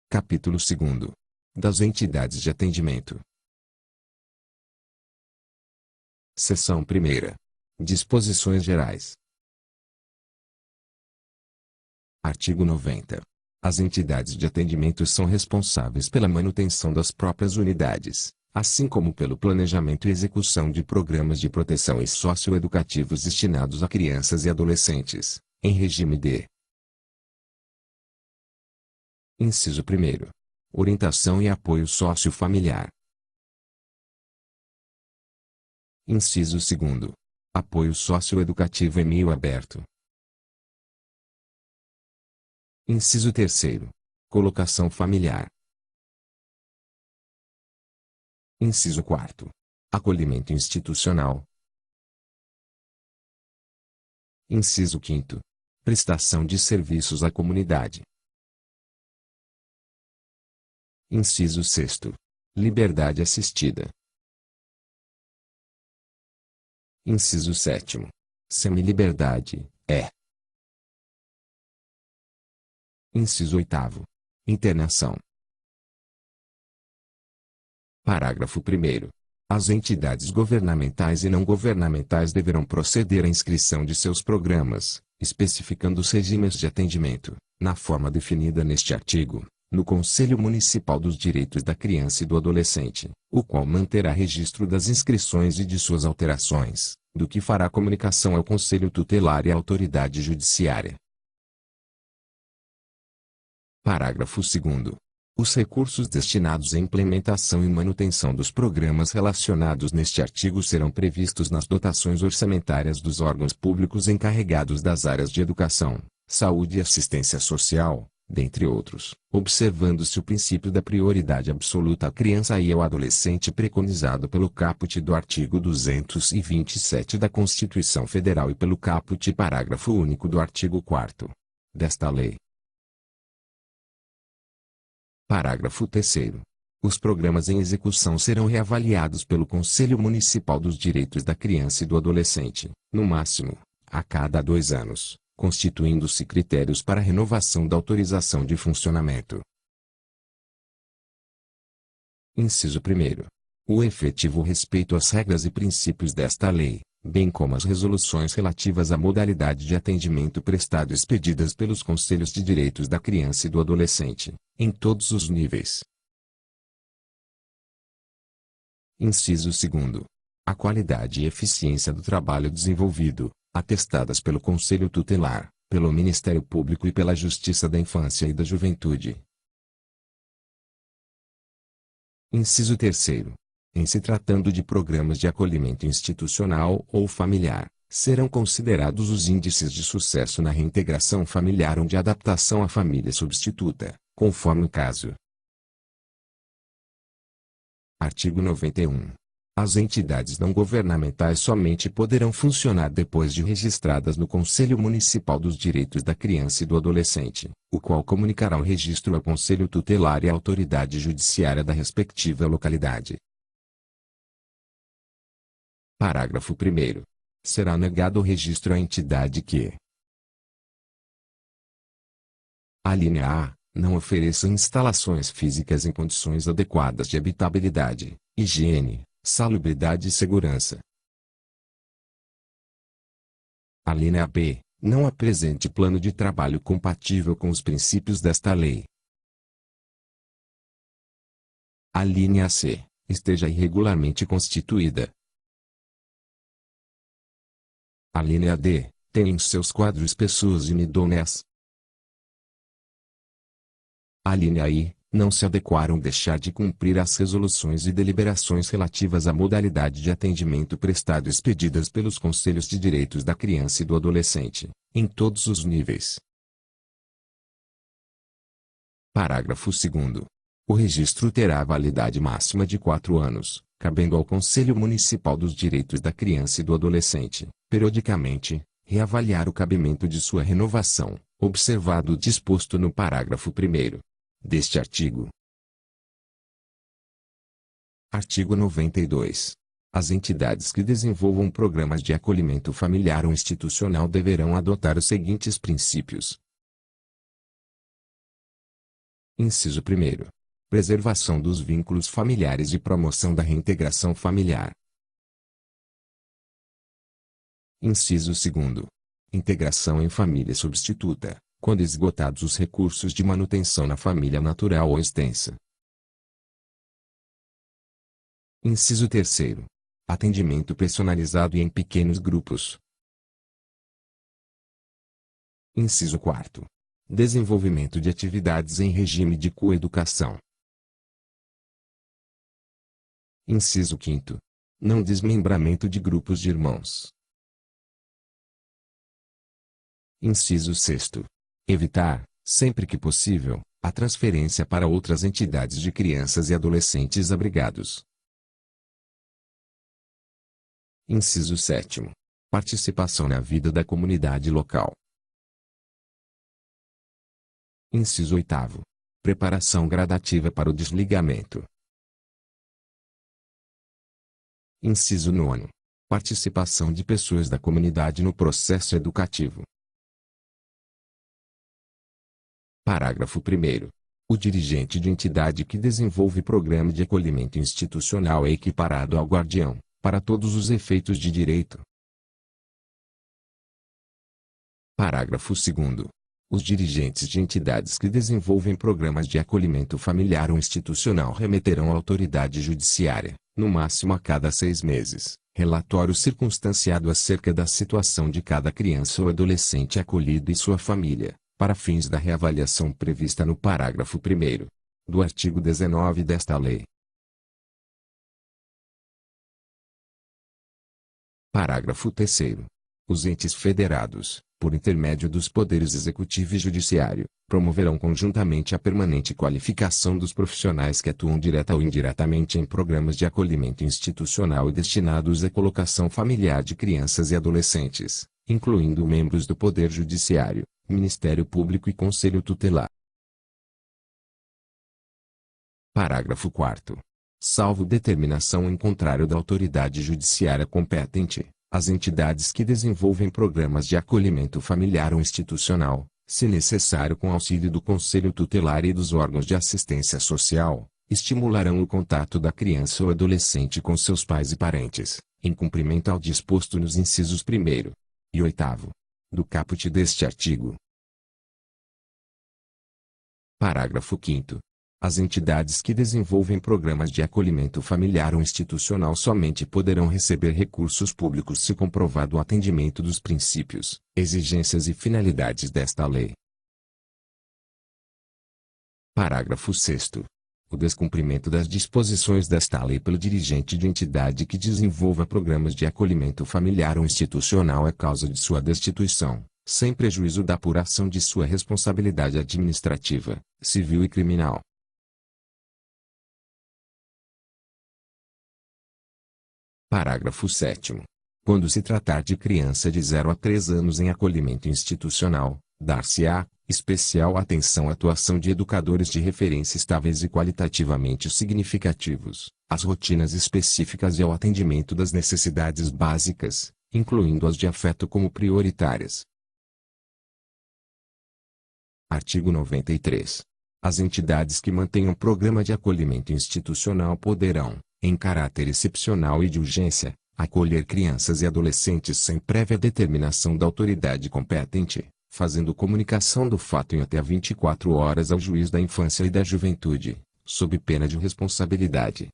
Capítulo 2. Das entidades de atendimento. Seção 1ª. Disposições gerais. Artigo 90. As entidades de atendimento são responsáveis pela manutenção das próprias unidades, assim como pelo planejamento e execução de programas de proteção e socioeducativos destinados a crianças e adolescentes, em regime de Inciso 1º. Orientação e apoio sociofamiliar. Inciso 2º. Apoio socioeducativo em meio aberto. Inciso 3º. Colocação familiar. Inciso 4º. Acolhimento institucional. Inciso 5º. Prestação de serviços à comunidade. Inciso 6º. Liberdade assistida. Inciso 7º. Semiliberdade, Inciso 8º. Internação. Parágrafo 1º. As entidades governamentais e não governamentais deverão proceder à inscrição de seus programas, especificando os regimes de atendimento, na forma definida neste artigo, no Conselho Municipal dos Direitos da Criança e do Adolescente, o qual manterá registro das inscrições e de suas alterações, do que fará comunicação ao Conselho Tutelar e à autoridade judiciária. Parágrafo 2º. Os recursos destinados à implementação e manutenção dos programas relacionados neste artigo serão previstos nas dotações orçamentárias dos órgãos públicos encarregados das áreas de educação, saúde e assistência social, dentre outros, observando-se o princípio da prioridade absoluta à criança e ao adolescente preconizado pelo caput do artigo 227 da Constituição Federal e pelo caput parágrafo único do artigo 4º desta lei. Parágrafo 3º. Os programas em execução serão reavaliados pelo Conselho Municipal dos Direitos da Criança e do Adolescente, no máximo, a cada 2 anos, constituindo-se critérios para renovação da autorização de funcionamento. Inciso 1º. O efetivo respeito às regras e princípios desta lei, bem como as resoluções relativas à modalidade de atendimento prestado expedidas pelos Conselhos de Direitos da Criança e do Adolescente, em todos os níveis. Inciso 2º. A qualidade e eficiência do trabalho desenvolvido, atestadas pelo Conselho Tutelar, pelo Ministério Público e pela Justiça da Infância e da Juventude. Inciso 3º. Em se tratando de programas de acolhimento institucional ou familiar, serão considerados os índices de sucesso na reintegração familiar ou de adaptação à família substituta, conforme o caso. Artigo 91. As entidades não governamentais somente poderão funcionar depois de registradas no Conselho Municipal dos Direitos da Criança e do Adolescente, o qual comunicará o registro ao Conselho Tutelar e à autoridade judiciária da respectiva localidade. Parágrafo 1º. Será negado o registro à entidade que: Alínea A. Não ofereça instalações físicas em condições adequadas de habitabilidade, higiene, salubridade e segurança. Alínea B. Não apresente plano de trabalho compatível com os princípios desta lei. Alínea C. Esteja irregularmente constituída. Alínea D. Tenha em seus quadros pessoas inidôneas. Alínea I. Não se adequar ou deixar de cumprir as resoluções e deliberações relativas à modalidade de atendimento prestado expedidas pelos Conselhos de Direitos da Criança e do Adolescente, em todos os níveis. Parágrafo 2º. O registro terá validade máxima de 4 anos, cabendo ao Conselho Municipal dos Direitos da Criança e do Adolescente, periodicamente, reavaliar o cabimento de sua renovação, observado o disposto no parágrafo 1º deste artigo. Artigo 92. As entidades que desenvolvam programas de acolhimento familiar ou institucional deverão adotar os seguintes princípios: Inciso 1º. Preservação dos vínculos familiares e promoção da reintegração familiar. Inciso 2º. Integração em família substituta, quando esgotados os recursos de manutenção na família natural ou extensa. Inciso 3º. Atendimento personalizado e em pequenos grupos. Inciso 4º. Desenvolvimento de atividades em regime de coeducação. Inciso 5º. Não desmembramento de grupos de irmãos. Inciso 6º. Evitar, sempre que possível, a transferência para outras entidades de crianças e adolescentes abrigados. Inciso 7º. Participação na vida da comunidade local. Inciso 8º. Preparação gradativa para o desligamento. Inciso 9º. Participação de pessoas da comunidade no processo educativo. Parágrafo 1º. O dirigente de entidade que desenvolve programa de acolhimento institucional é equiparado ao guardião, para todos os efeitos de direito. Parágrafo 2º. Os dirigentes de entidades que desenvolvem programas de acolhimento familiar ou institucional remeterão à autoridade judiciária, no máximo a cada 6 meses, relatório circunstanciado acerca da situação de cada criança ou adolescente acolhido e sua família, para fins da reavaliação prevista no parágrafo 1º do artigo 19 desta lei. Parágrafo 3º. Os entes federados, por intermédio dos poderes executivo e judiciário, promoverão conjuntamente a permanente qualificação dos profissionais que atuam direta ou indiretamente em programas de acolhimento institucional e destinados à colocação familiar de crianças e adolescentes, incluindo membros do Poder Judiciário, Ministério Público e Conselho Tutelar. Parágrafo 4º. Salvo determinação em contrário da autoridade judiciária competente, as entidades que desenvolvem programas de acolhimento familiar ou institucional, se necessário com auxílio do Conselho Tutelar e dos órgãos de assistência social, estimularão o contato da criança ou adolescente com seus pais e parentes, em cumprimento ao disposto nos incisos 1º e 8º do caput deste artigo. Parágrafo 5º. As entidades que desenvolvem programas de acolhimento familiar ou institucional somente poderão receber recursos públicos se comprovado o atendimento dos princípios, exigências e finalidades desta lei. Parágrafo 6º. O descumprimento das disposições desta lei pelo dirigente de entidade que desenvolva programas de acolhimento familiar ou institucional é causa de sua destituição, sem prejuízo da apuração de sua responsabilidade administrativa, civil e criminal. Parágrafo 7º. Quando se tratar de criança de 0 a 3 anos em acolhimento institucional, dar-se-á especial atenção à atuação de educadores de referência estáveis e qualitativamente significativos, às rotinas específicas e ao atendimento das necessidades básicas, incluindo as de afeto como prioritárias. Artigo 93. As entidades que mantenham programa de acolhimento institucional poderão, em caráter excepcional e de urgência, acolher crianças e adolescentes sem prévia determinação da autoridade competente, fazendo comunicação do fato em até 24 horas ao juiz da infância e da juventude, sob pena de responsabilidade.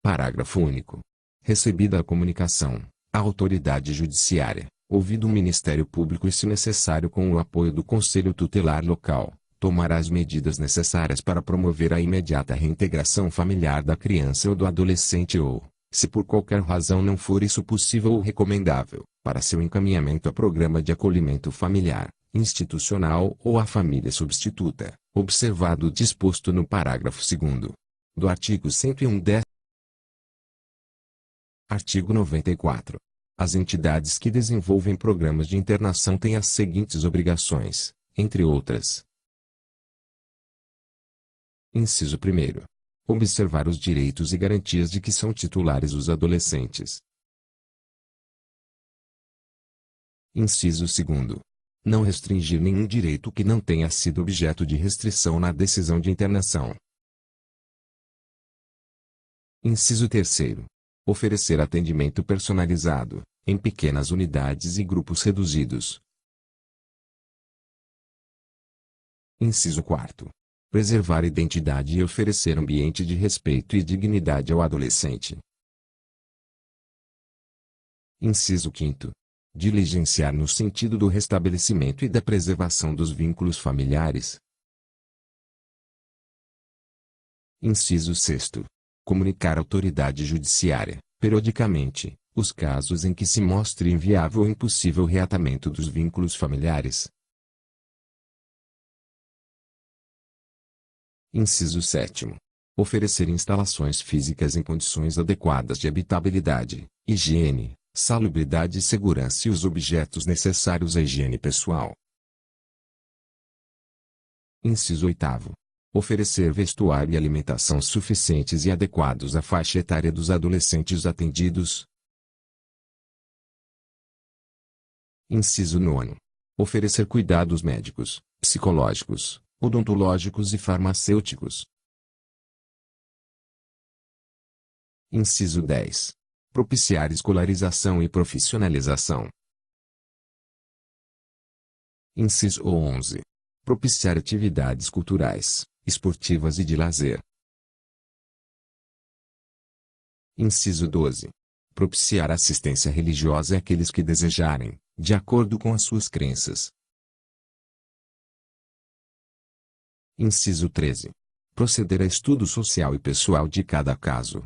Parágrafo único. Recebida a comunicação, a autoridade judiciária, ouvido o Ministério Público e se necessário com o apoio do Conselho Tutelar local, tomará as medidas necessárias para promover a imediata reintegração familiar da criança ou do adolescente ou, se por qualquer razão não for isso possível ou recomendável, para seu encaminhamento a programa de acolhimento familiar, institucional ou à família substituta, observado o disposto no parágrafo 2º do artigo 101-10. Artigo 94. As entidades que desenvolvem programas de internação têm as seguintes obrigações, entre outras. Inciso 1º. Observar os direitos e garantias de que são titulares os adolescentes. Inciso 2º. Não restringir nenhum direito que não tenha sido objeto de restrição na decisão de internação. Inciso 3º. Oferecer atendimento personalizado, em pequenas unidades e grupos reduzidos. Inciso 4º. Preservar a identidade e oferecer ambiente de respeito e dignidade ao adolescente. Inciso 5º. Diligenciar no sentido do restabelecimento e da preservação dos vínculos familiares. Inciso 6º. Comunicar à autoridade judiciária, periodicamente, os casos em que se mostre inviável ou impossível o reatamento dos vínculos familiares. Inciso 7º. Oferecer instalações físicas em condições adequadas de habitabilidade, higiene, salubridade e segurança e os objetos necessários à higiene pessoal. Inciso 8º. Oferecer vestuário e alimentação suficientes e adequados à faixa etária dos adolescentes atendidos. Inciso 9º. Oferecer cuidados médicos, psicológicos, odontológicos e farmacêuticos. Inciso 10. Propiciar escolarização e profissionalização. Inciso 11. Propiciar atividades culturais, esportivas e de lazer. Inciso 12. Propiciar assistência religiosa àqueles que desejarem, de acordo com as suas crenças. Inciso 13. Proceder a estudo social e pessoal de cada caso.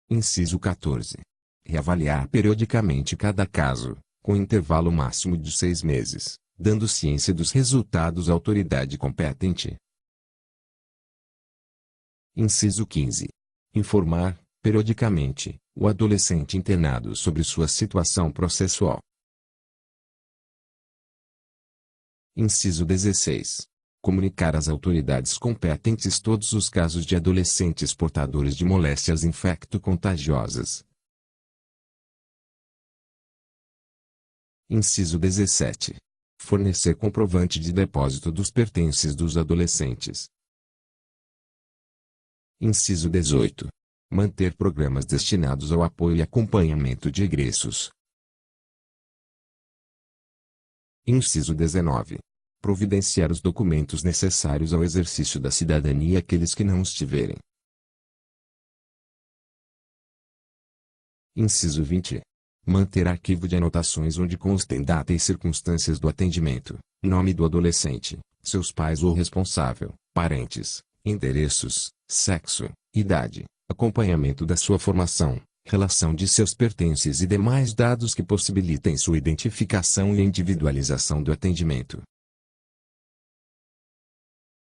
Inciso 14. Reavaliar periodicamente cada caso, com intervalo máximo de 6 meses, dando ciência dos resultados à autoridade competente. Inciso 15. Informar, periodicamente, o adolescente internado sobre sua situação processual. Inciso 16. Comunicar às autoridades competentes todos os casos de adolescentes portadores de moléstias infecto-contagiosas. Inciso 17. Fornecer comprovante de depósito dos pertences dos adolescentes. Inciso 18. Manter programas destinados ao apoio e acompanhamento de egressos. Inciso 19. Providenciar os documentos necessários ao exercício da cidadania àqueles que não os tiverem. Inciso 20. Manter arquivo de anotações onde constem data e circunstâncias do atendimento, nome do adolescente, seus pais ou responsável, parentes, endereços, sexo, idade, acompanhamento da sua formação, relação de seus pertences e demais dados que possibilitem sua identificação e individualização do atendimento.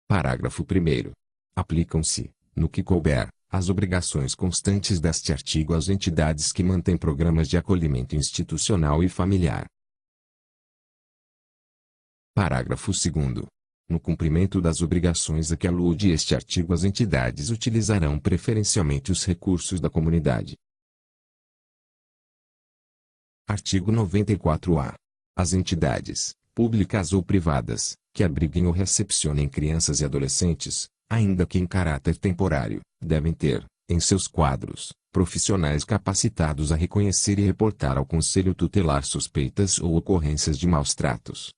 Parágrafo 1º. Aplicam-se, no que couber, as obrigações constantes deste artigo às entidades que mantêm programas de acolhimento institucional e familiar. Parágrafo 2º. No cumprimento das obrigações a que alude este artigo, as entidades utilizarão preferencialmente os recursos da comunidade. Artigo 94-A. As entidades, públicas ou privadas, que abriguem ou recepcionem crianças e adolescentes, ainda que em caráter temporário, devem ter, em seus quadros, profissionais capacitados a reconhecer e reportar ao Conselho Tutelar suspeitas ou ocorrências de maus tratos,